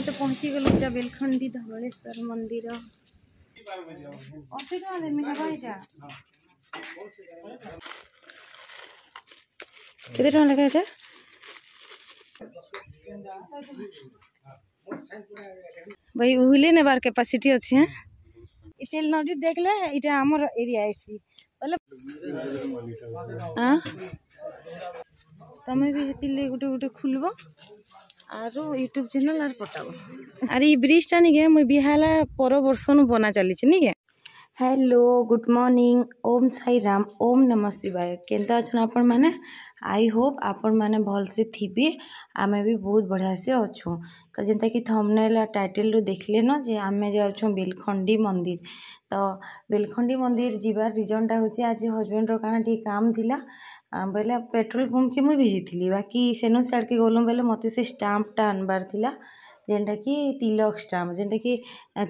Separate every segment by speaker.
Speaker 1: तो पहुँची गलु इटा बेलखंडी धवलेश्वर मंदिर 80 टका देमी ना भाईटा केते टका लगा इटा भाई उहिले नेबार कैपेसिटी अच्छी है इटेल नदी देखले इटा हमर एरिया आसी बोले हां तमे भी हेतिले गुटे गुटे खुलबो आरो यूट्यूब चैनल आर पटाबो अरे ई ब्रिज टा नि गे म बिहाला पर वर्षनु बना चली छ नि गे हेलो गुड मॉर्निंग ओम साई राम ओम नमः शिवाय केनता अछन आपण माने आई होप आपण माने भल से थिबे आमे भी बहुत बढ़िया से अच्छू तो जेनता कि थंबनेल टाइटल रो देखले न जे आमे जाउछो बेलखंडी मंदिर तो बेलखंडी मंदिर जीवार रीजन टा होची आज हस्बैंड रो काना ठी काम थिला बेले पेट्रोल पंप के मुझे भिजी बाकी सेनो साइड के गलुम बेले मत से स्टाम्पटा आनबार थिला जेनटा कि तिलक स्टाम्प जेनटा कि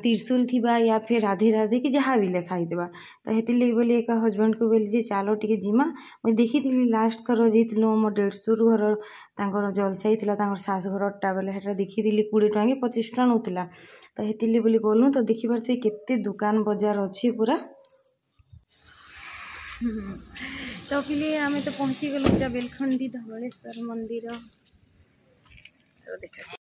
Speaker 1: त्रिशूल थिबा या फिर राधे राधे कि जहाँ भी लिखा होता तो हेती लगे बोली एक हस्बैंड को बोली जे चलो टी जिमा मुझे देखी लास्ट थर जाइलु मो डेढ़शुर घर तर जलसाई था सास घरटा बेले हेटा देखी 20 टका कि 25 टका नौला तो हेती बोली गलु तो देखी पारे केते दुकान बजार अच्छी पूरा तो पिले आमे तो पहुँची गलु इटा बेलखंडी धवलेश्वर मंदिर तो देखा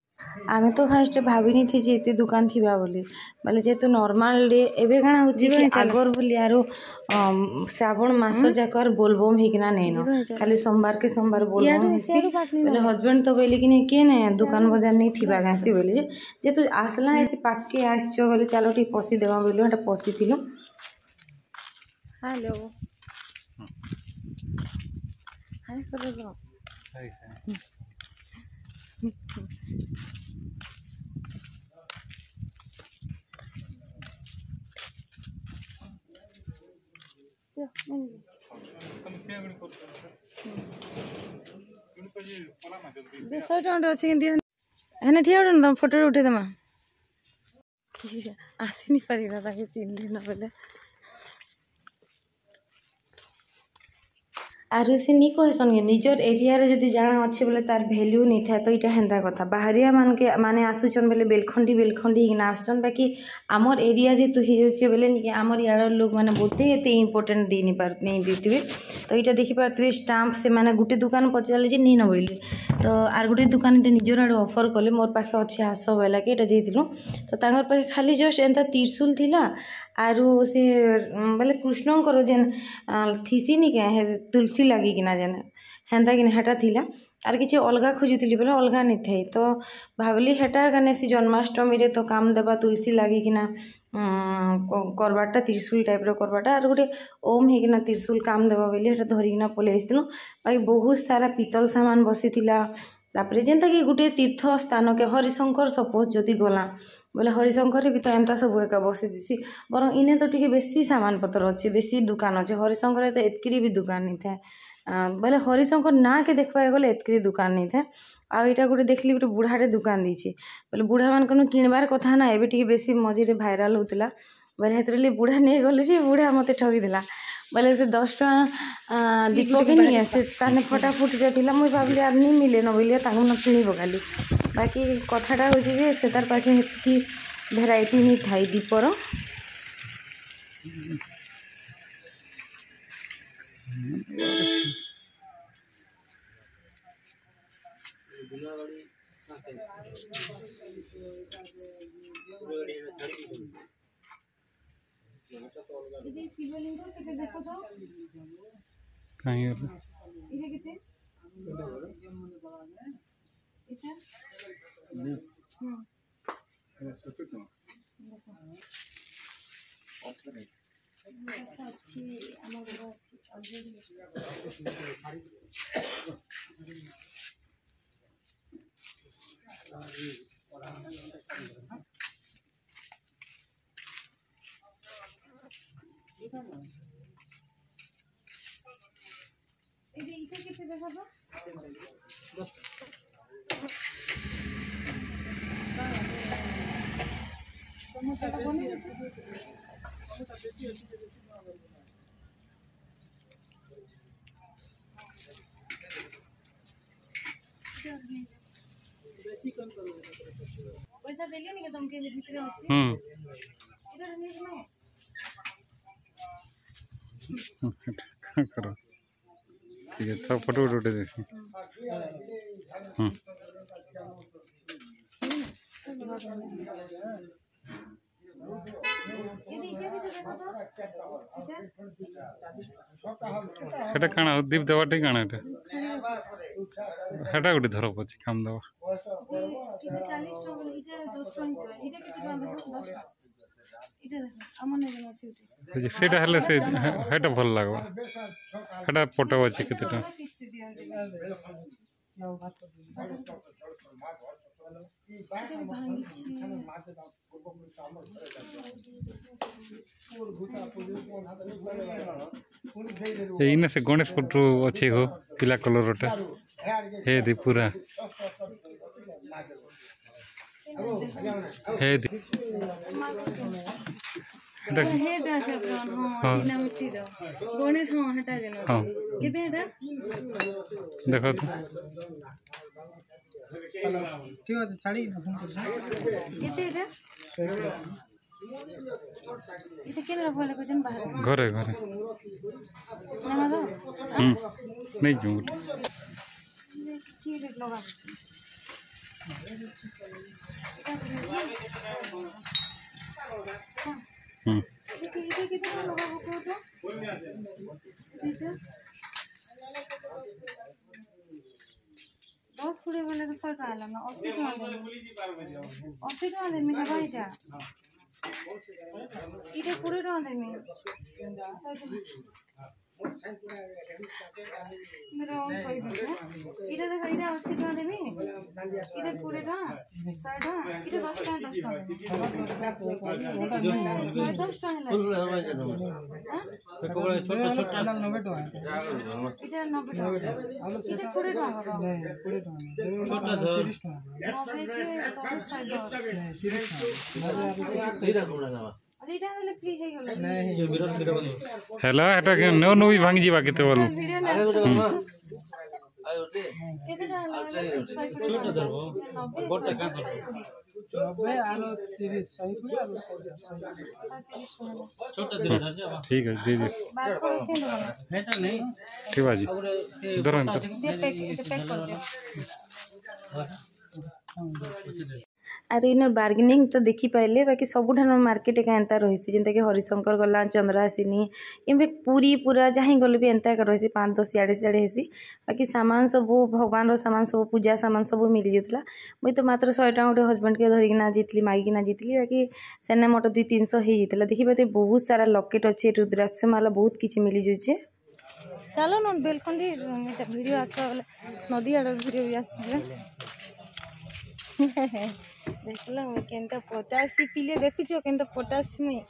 Speaker 1: आमे तो फास्ट भाविनी थी जे एते दुकान थिबा बोली बोले जे तो नॉर्मल डे एबे काना होची कि आगर बोली आरो श्रावण मास जाकर बोलबम हेकिना नै न खाली सोमवार के सोमवार बोलबम हेसी बोले हस्बैंड तो बोले कि के नै दुकान बाजार नै थिबा गासी बोले जे तो आसला एते पाके आछो बोले चलो ठी पसी देबा बोलो एटा पसी थिलो हेलो हाय करो हाय फोटो उठे दमा आसी नहीं पारी ना चिन्ह ना बोले आरु से नहीं कहसन निजर एरिया रे जदि जाना अच्छे बोले तार भैल्यू नहीं था तो इटा हेन्ता कथा बाहरिया मान के माने आसुचन बोले बेलखंडी बेलखंडी हिना आसचन बाकी आमर एरिया जे तु हिजे बोले नहीं आमर यार लोग माने बोलते एते इंपोर्टेंट दी नहीं देथिबे तो इटा देखि पारथिबे स्टाम्प से माने गुटे दुकान पचाले जे नहीं न बोइले तो आर गुटे दुकान इटा निजर आड़ ऑफर कले मोर पाखे अच्छे आस बोला कि इटा जेतिलु तो तांगर पाखे खाली जस्ट एंता त्रिशूल थिला आरु से बोले कृष्णकर जेन थीसी नि के तुलसी लगी कि जेन हेन्ता कि हेटा थिला आर किसी अलगा खोजुली बोले अलगा नहीं थे तो भावली हेटा गाने से जन्माष्टमी रे तो काम देबा तुलसी लगी कि करवाटा त्रिशूल टाइप रो करवाटा आर गोटे ओम हेकिना त्रिशूल काम देबा बोली हेटा धरिकिना पले आइथिलु बाकी बहुत सारा पीतल सामान बसी थिला तापरे जेनता कि गोटे तीर्थ स्थान के हरिशंकर सपोज जदि गला बोले हरिशंकर भी तो एंता सब एका बसी दिसी बर इने तो टिके बेसी सामान पतर अच्छे बेसी दुकान अच्छे हरिशंकर तो एतकी भी दुकान नहीं था बोले हरिशंकर ना के देखा गले एतकी दुकान नहीं था आ इटा गोटे देखली गोटे बुढ़ाटे दुकान दीची बोले बुढ़ा मान किणवार कथा ना एबे टिके बेसी मझे भाइराल होता बोले हेतरे बुढ़ा नहीं गले जे बुढ़ा मत ठगी देला बोले से 10 टका दीपक नहीं आसे ताने फटाफट जाता मुझे भाविली आर नहीं मिले न बोलिए न किणी पकाली बाकी कथाटा हो से तार पाखे हेतकी भेराइटी नहीं थाई दीपर शिवलिंग केते देखो तो काई होला इने केते इटा अच्छी हमर अच्छी ऑलरेडी इटा केते देखाबो 10 टका बने बेसी कम करो पैसा देलिए नहीं तुमके भीतर अछि इधर नहीं में
Speaker 2: करो ठीक है तो फोटो उठे देखिए এটা কাଣା দীপ দেওয়াটা কাଣା এটা হেটা গোটে ধর পছি কাম দেওয়া সেটা হলে সে হেটা ভাল লাগবে হেটা ফটো আছে কেতেটা इने से गणेश फोटो अच्छे हो पीला कलर हे दी पूरा हे दी
Speaker 1: हेटा से अपन हां चीना मिट्टी रो गणेश हां हटा देनो केते हेटा
Speaker 2: देखो तो
Speaker 3: ठीक है साड़ी फोन कर
Speaker 1: केते हेटा इते केन रखले कोजन बाहर
Speaker 2: घरे घरे
Speaker 1: ना दो
Speaker 2: नहीं जूं
Speaker 1: की रेट लगा इते कितना लगा को तो इते 10 कुड़े वाले तो 100 आला ना 80 टका दे 80 टका दे मेरा भाईटा इते 20 टका दे मैं मेरा और कोई दे इते देखो इते 80 टका दे मैं इते 20 टका 100 टका इते 10 टका 10 टका 10 टका
Speaker 3: छोटा छोटा 90 टका
Speaker 1: इते 90 टका इते 20 टका करो
Speaker 3: 20 टका छोटा 30 टका
Speaker 1: 90 के 100
Speaker 3: 30 टका
Speaker 1: अदिटा वाले फ्री है गेलो
Speaker 3: नहीं
Speaker 2: हेला एटा के नो नो भी भांगी जीवा केते बोलो
Speaker 1: वीडियो ना आयो दे केते डाला छोटा धरबो गोटा का
Speaker 3: 90 आलो 30 सही पूरा आलो 100
Speaker 1: छोटा
Speaker 2: ठीक है दे दे
Speaker 1: बात को से दो
Speaker 3: हेटा नहीं
Speaker 2: ठीक बाजी इधर अंतर
Speaker 1: पैक कर दो अरे इन बार्गेनिंग तो देखी पाइले बाकी सबुठ मार्केट का एंता रही जेनता कि हरिशंकर गला चंद्रासिनी इनमें पूरी पूरा जहाँ गले भी एंता रही 5-10 सियाड़े सियाड़े हेसी बाकी सामान सब भगवान सामान सब पूजा सामान सब मिली जाता मुई तो मात्र 100 टका गोटे हजबैंड के धरिकिना जीतली मागिकिना जीतली बाकी सेने मोट 200-300 हो जाता देखी पाते बहुत सारा लकेट अच्छे रुद्राक्ष माला बहुत किसी मिली जाए चलो न बेलखंडी वीडियो आसवा नदी आड़ वीडियो भी आस देखल केनता पोटासी पीले देखुचो केनता पोटासी में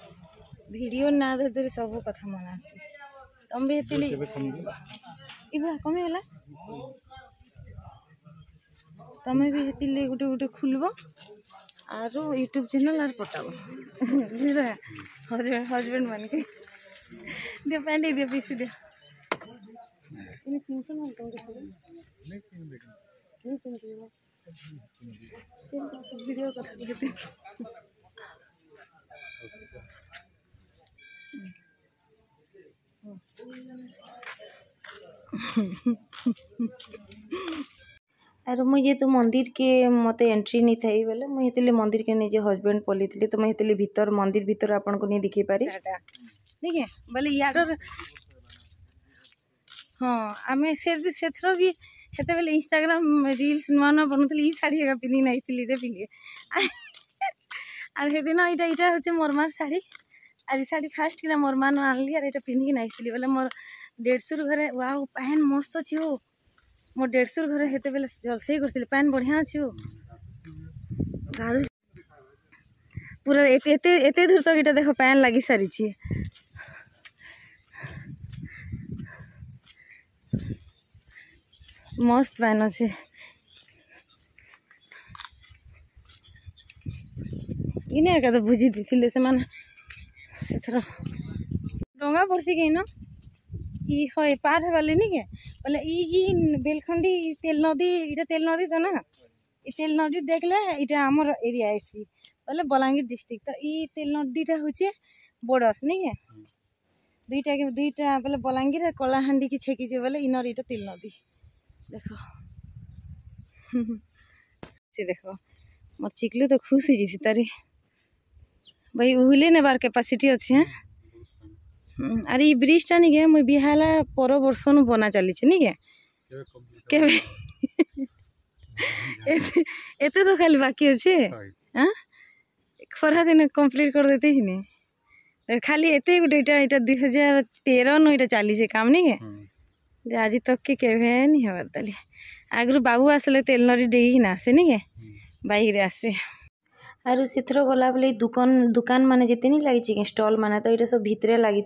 Speaker 1: वीडियो ना धर सब कथा मन आसी तुम भी हेतिली इबा कमी होला तमे भी हेतिली गुटे गुटे खुलबो आरो यूट्यूब चैनल आर पटाबो बुझला हस्बैंड मान के दे पैंडी दे पीसी दे इन चिंसन मन तो नहीं चिंसन वीडियो कर देते अरे मुझे तो मंदिर के मत एंट्री नहीं थी बोले मुझे मंदिर के निजे हस्बैंड पली थी तो मुझे भीतर मंदिर भीतर आपन को नहीं दिखी पारी ठीक है बोले यार हाँ आम से भी हेते बेले इंस्टाग्राम रील्स नुआ नुआ बनूली ई शाढ़ी एका पिंधि नहीं रे पिंधे आर हे दिन इटा इटा होचे मोरमार शाढ़ी आज शाढ़ी फास्ट किना मोरमार नु आनली आर एटा पिंधि नहीं बोले मोर 150 घरे वाओ पैन मस्त अछि हो मोर 150 घरे हेते बेले जलसे करथिले पैन बढ़िया अछि हो गारू पूरा एते एते एते दूर तक इटा देखो पैन लागि सारी छी मस्त पैन अच्छे इने का तो बुझी दी से माने डंगा पड़सी कहीं न ई होय पार है वाले नहीं के बोले ई बेलखंडी तेल नदी इटा तेल नदी तो ना तेल नदी देखले इटा आमर एरिया आसी बोले बलांगीर डिस्ट्रिक्ट तो ई तेल नदीटा हूँ बॉर्डर नहीं है दुईटा बोले बलांगीर और कलाहांडी की छेकी बोले इनर इटा तेल नदी देखो देखो मोर चिकलू तो खुश ही तारी भाई उहिले नेबार कैपासिटी अच्छे हैं अरे ये ब्रिजटा नहीं गए मुझे बिहाला पर वर्ष नु बना चली नहीं गए केबे एते तो खाली बाकी अच्छे हाँ खरा दिन कंप्लीट कर देते ही नहीं खाली एते गोटे इटा 2013 नु इटा चली काम नहीं गए आज तक के केबे नहीं हबार ताली आगु बाबू आसले तेल नदी डेई ना आसे नहीं गए बाइक रे आसे आरु सिथर गला बेले दुकान माने जिते नहीं लगी स्टल माने तो ये सब भितरे लगी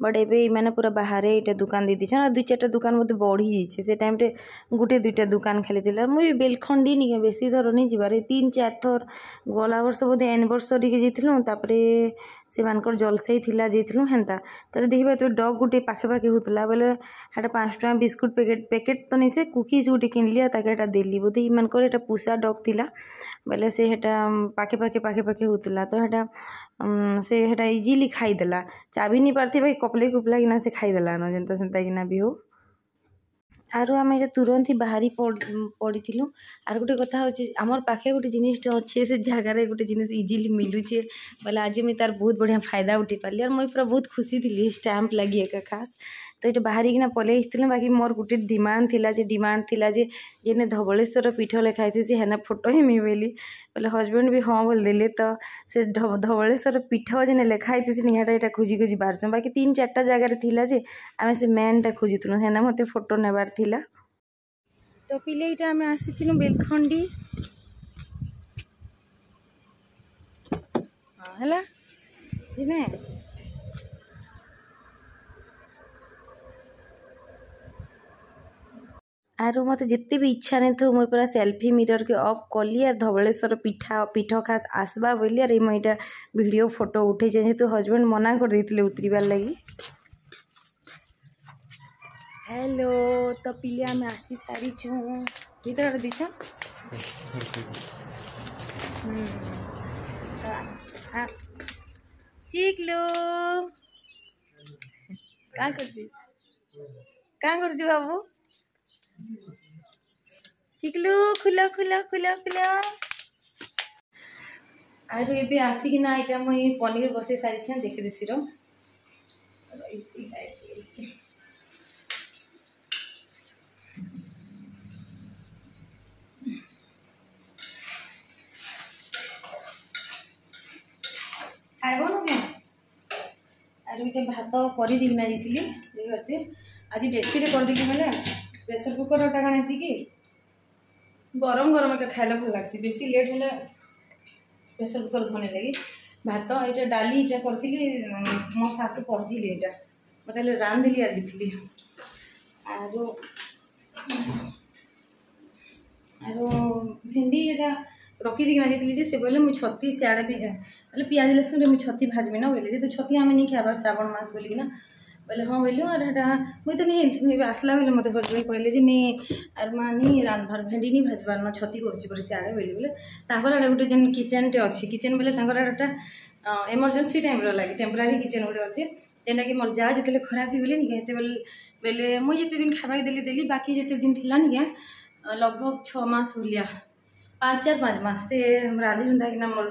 Speaker 1: बट एबे मैंने पूरा बाहर ये दुकान दे दीछन और 2-4टा दुकान मत बढ़ी जाइए से टाइम रे गोटे 2टा दुकान खाली थी मुझे बेलखंडी नहीं बेसी थर नहीं जीवार 3-4 थर गला वर्ष बोधे एनिवर्सरी के जाइलु से मानकर जलसई थिला जाइलु हेन्ता तो देखिए तो डग गोटे पाखे होता बोले हेटा 5 टका बिस्कुट पैकेट तो नहीं से कुकीज गोटे किनली ताके देली बोधे इमानकर एटा पूसा डग थिला बोले से हेटा पाखे होता तो हेटा से हेटा इजिली खाईदेला चाबी नहीं पारती भाई कपले कुपला किना से खाईदेला न जेनता सेंता किना भी हो आरु आम ये तुरंत ही बाहरी पड़ी आर गोटे कथा होची आमर पाखे गोटे जिनिसटा अच्छे से जगार गोटे जिनिस इजिली मिलूचे बोले आज मुझे तार बहुत बढ़िया फायदा उठी पार्ली और मुझे पूरा बहुत खुशी थी स्टाम्प लगी एक खास तो ये बाहरी किना पलि बाकी मोर गोटे डिमांड थिला जे जेने धवलेश्वर पीठ लिखाई थी हेना फोटो ही मिली बोले हजबैंड भी हाँ बोल देले तो से धवलेश्वर पीठ जेने लिखाई थी निहाटा यहाँ खोजी बाहर बाकी 3-4टा जगार थिला जे आमे से मेनटा खोजुलु हेना मते फोटो नेबार थिला तो पिले इटा आमे आसीथिलु बेलखंडी हां हला जिमे आरु मत जिते भी इच्छा नहीं थो मुझे पूरा सेल्फी मिरर के ऑफ कली और धवलेश्वर पीठ खास आसबा बोली और मुझे वीडियो फोटो उठे जेहेतु हजबैंड मना कर देते उतरबार लगी हेलो तो पिले आम आसी सारी भीतर दीछ चिकलू क्या कर बाबू चिकलू खुला आरु एबे आसिकिना इटा मुई पनीर बसे सारी देखी देसी खाइब न क्या आरु इटा भात कर देना जाइए आज डेक्ची कर देली मैंने प्रेसर कुकर टा कण आसिकी गरम एक खाइले भल लगसी बेसी लेट है प्रेसर कुकर बने लगी भात यहाँ डाली इटा करी मो शाशु पढ़ी यहाँ मतलब रांधली आज थी आरो भेंडी यहाँ रखीदिना जाइए से बोले मुझे छती सियाड़े भी मतलब पियाज लसुन मुझे छती भाजमी ना बोले तो छती आम नहीं खाबार श्रावण मास बोलिकिना बोले हाँ बोलूँ और मुझे तो नहीं आसला बेले मत हजबैंड कहले जे नहीं आर माँ नहीं रांधबार भेंडी नहीं भाजबार ना छती कर सियाड़े बोली बोले आड़े गोटे जेन किचेन टे अच्छी किचेन बोले गोटे एमरजेंसी टाइम लगे टेम्परारी किचेन गोटे अच्छे जेनटा कि मोर जा जिते खराब हो गले निके बेले मुझे जिते दिन खावा देली बाकी जिते दिन थिला निके लगभग 6 मास भलिया 5 मास से राधे रुंधा कि मोर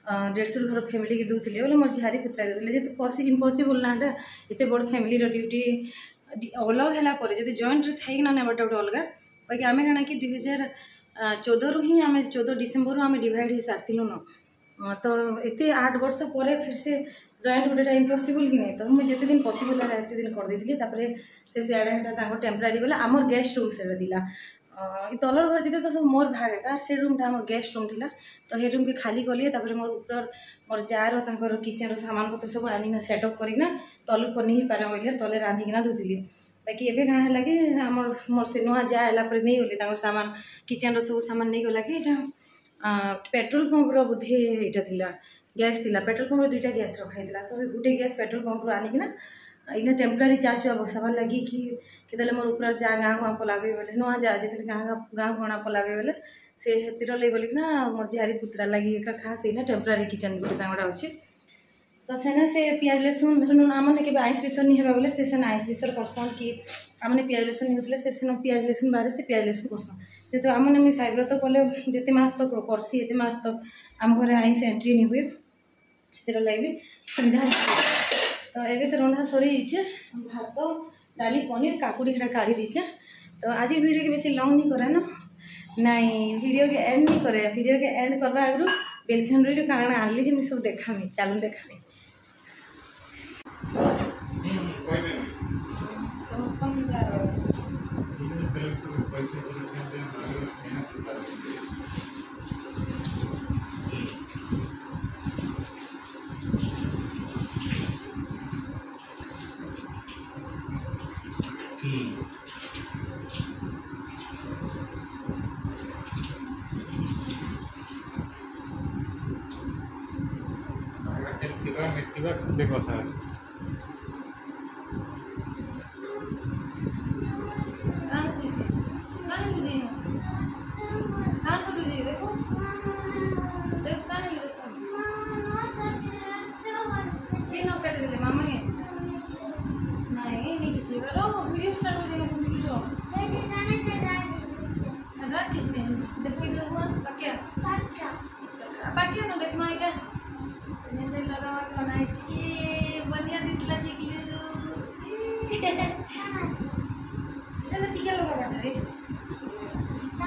Speaker 1: 150 घर फैमिली की दूसरे बोले मोर झारी पुतरा देते जे इम्पॉसिबल ना एत बड़ फैमिली ड्यूटी अलग है जो जॉइंट थी ना नेबाटा गोटे अलग बाकी आम क्या कि 2014 ही आम 14 डिसेम्बर आम डिवाइड हो सारी न तो एत 8 वर्ष पर फिर से जॉइंट गोटे इम्पॉसिबल कि नहीं तो मुझे जिते दिन पॉसिबल है एत दिन करदे से सियाड़े टेम्परारी बोले आमर गेस्ट रूम से तलर घर जीते तो सब मोर भाग है से रूमटा आम गेस्ट रूम था तो ये रूम के खाली कली मोर ऊपर मोर जार किचेन सामान पत्र सब आनिना सेटअप करना तलू पर नहीं पारे बोलिए तले रांधिकिना दूसरी बाकी एवं क्या है कि मोर से नुआ जाएला नहीं गली सामान किचेन सब सामान नहीं गला कि पेट्रोल पंपर बोधे यहाँ गैस थी पेट्रोल पंपर 2टा गैस रखाई तो गोटे गैस पेट्रोल पंपर आनिकिना इना टेम्परारी चा चुआ बसाबार लगी कि मोर ऊपर जा गाँ गाँ पलाबे बोले नुआ जा जिते गाँ गाँ गणा पलाबे बोले से हेतिर लगे बोलिकिना मोर झारी पुतरा लगी एक खास ना टेम्परारी किचन गोटे तांगड़ा अच्छे तो सेने से पियाज लसुन धरनु आमने के आइस बेसर नहीं हेबा बोले से आइस बेसर करसन कि आमने पियाज लसुन नहीं होतले से पियाज लसुन बारे से पियाज लसुन करसन जेतो आमने मी साइब्रत कले जेते मास तक करसी एते मास तक आम घरे आइस एंट्री नहीं हुए तेरा लगे सुविधा तो एबे तो रंधा सरी जाइए भात डाली पनीर काकुड़ी हेटा काढ़ी दीछे तो आज वीडियो के बेसी लॉन्ग नहीं करे ना नहीं वीडियो के एंड नहीं करे वीडियो के एंड करवा आगु बेलखंडी काଣା आनली जे सब देखामी चालू देखामी
Speaker 2: देखो था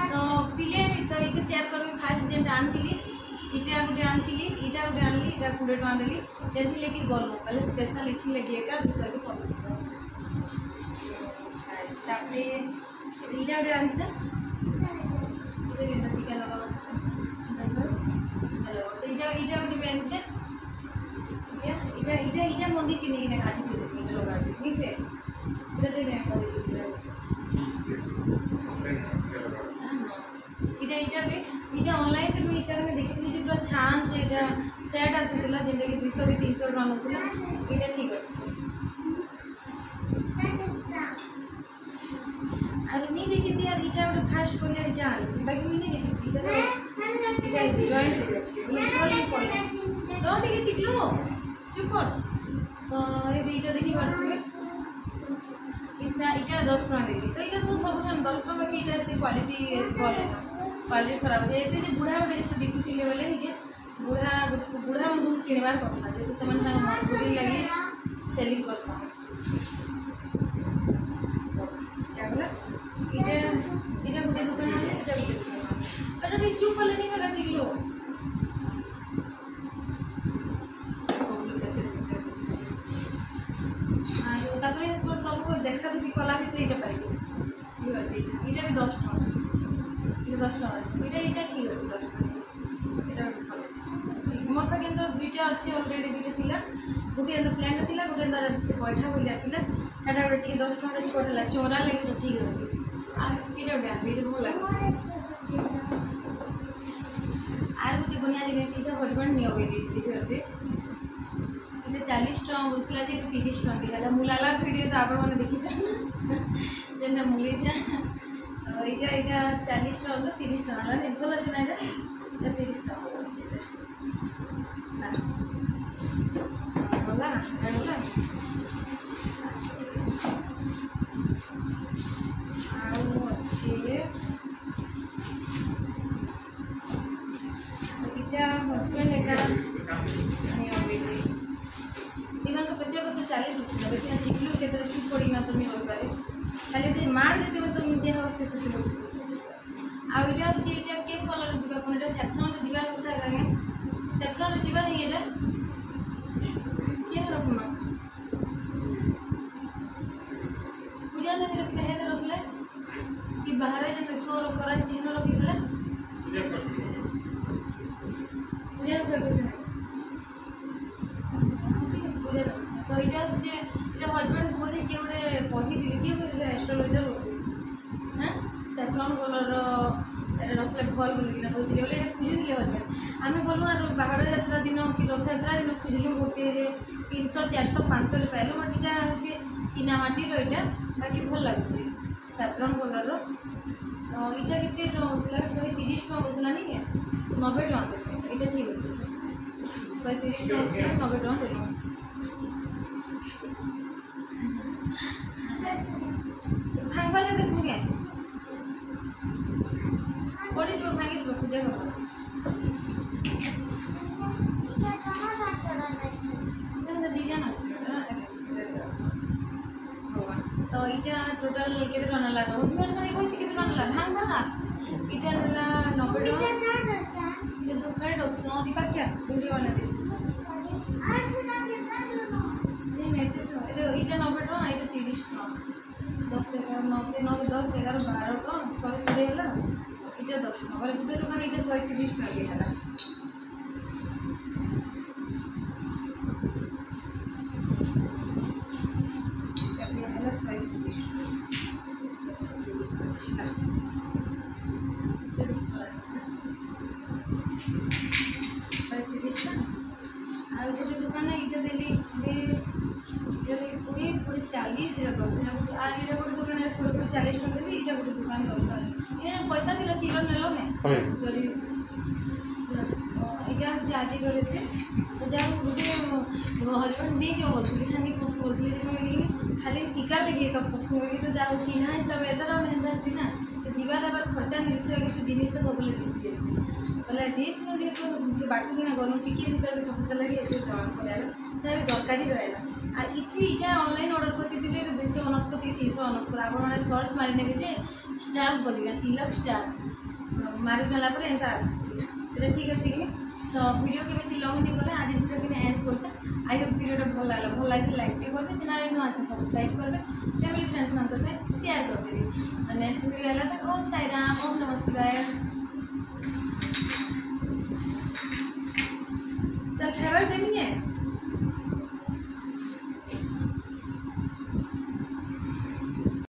Speaker 2: तो पिले तो ये शेयर करबे फास्ट जेन आनथिली इटा गुटे आनथिली इटा गुटे आनली इटा 20 टका देली जेथि लेकी गलो पहले स्पेशल इथि लेकी एका भीतर के पसंद तापरे इटा गुटे आनछे इटा बिंदा टिका लगा हेलो तो इटा गुटे बेनछे इटा इटा इटा मंदी किनी किने खाती थी इटा लगा ठीक है इटा दे दे इटा भी इटा ऑनलाइन जो इटा में देखि जे पूरा छान से इटा सेट आसुतला जेंटा कि 200 कि 300 टका नथुला इटा ठीक अछि आर मी देखि दिया इटा और फास्ट कर दिया इटा बाकी मी नहीं देखि इटा जॉइंट हो अछि डोंट के चिकलो चुप कर तो ये इटा देखि परथबे इतना इटा 10 टका देली तो इटा सब 10 टका की इटा क्वालिटी भल है क्वालिटी खराब है ये बुढ़ा बिकुले बोले निजे बुढ़ा बुढ़ा मुझे किणवार कथा जेहतु से मजबूरी लगे सेलिंग करसन इटा गोटे दुकान इटा गोटे चुप कले नहीं होगा चिकलो सब देखा दुखी कला भी तो पाइबे इटा भी 10 टका 10 टका इटा ठीक अच्छे 10 टका इटा भल अच्छे मोर पाखे तो दुईटा अच्छे अलरेडी दुईटा थिला गोटे प्लान थिला गोटे बैठा भलिया थिला सेटा गोटे 10 टका छोट है चोरा लगे तो ठीक अच्छे इटा गोटे भल लगे आर गोटे बनिया जिनिस इटा हजबैंड नहीं देखिए इटा 40 टका होता 30 टका दिखा मुलाला भिडियो तो आप देखी जेनटा मुली तो इटा 40 टका होता 30 टका भल अच्छे ना इटा 30 टका गला गला हजबैंड एका पचे पचे 40 चिकलू के चुप पड़ी ना तुम हो पारे खाली मार देते तो निजे हो से खुशी लगती आउटा जे इटा के कलर जीवा कोन इटा सेफ्रन जीवा कथा लागे सेफ्रन जीवा नहीं एटा के रखना पूजा ने रखले है रखले कि बाहर जे सोर करा चिन्ह रखिला पूजा रखले तो इटा जे इटा हजबैंड बोली के गोटे कही दिली कि एस्ट्रोलॉजर होती हाँ सेफ्रन कलर रखले भल बोलिक कहते बोले खुजुले हजबैंड आम गलु आर बाहर यात्रा दिन कि रथ यात्रा दिन खुजलु गोटे 300 400 500 पाइलु बट इटा हूँ चीना माटीर यहाँ बाकी भल लगुच सेफ्रन कलर इटा केते होतला 130 टका बोलला नहीं के 90 टका देते इटा ठीक अछि सर 130 टका 90 टका देलो भांगवा ले देखु के पड़ी जो भांगी तो पूजा कर डिजाइन अछि तो इटा टोटल केते टका लागो उधर माने कोइ केते टका लागो भांगा इटा नला 90 टका ये जो काय डॉक्टर दीपा क्या वीडियो वाला दे नहीं मैं तो इटा 90 टका इटा 30 टका 10 11 9 10 11 12 टका सॉरी पड़ेला इटा 10 टका बोले गुटे दुकान इटा 130 टका के हला दुकान इटा देली 40 आगे गोटे दुकान 40 टका देली इटा गोटे दुकान ये पैसा दिला चिलर नेलो ने जरी इटा आज करे थे तो जा गोटे हस्बैंड दी जो बोलती खाली पशु बोलती खाली टीका लगे एक पशु तो जा चिन्हा हिसाब एतर मेहनत आसी ना तो जीवा देवा खर्चा नहीं दिसे कि जिनिस सब ले बोले ठीक जेहेतु बाटू किना गलु टिके भीतर पसंद लगे ये से दरकारी रहा आ इथि इटा ऑनलाइन ऑर्डर करती थी 269 369 आप मैंने सर्च मारी ने जे स्टार बोलिगा तिलक स्टार मारी गला पर एंता आसी ठीक अच्छे कि तो वीडियो के बेसी लॉन्ग नहीं करे आज वीडियो के एंड करछे आई होप वीडियो भल लगे लाइक करबे चैनल नो अच्छा सब्सक्राइब करबे फैमिली फ्रेंड्स मान से शेयर कर देबे नेक्स्ट वीडियो आला तक ओम साई राम ओम नमः शिवाय चल खबर देनी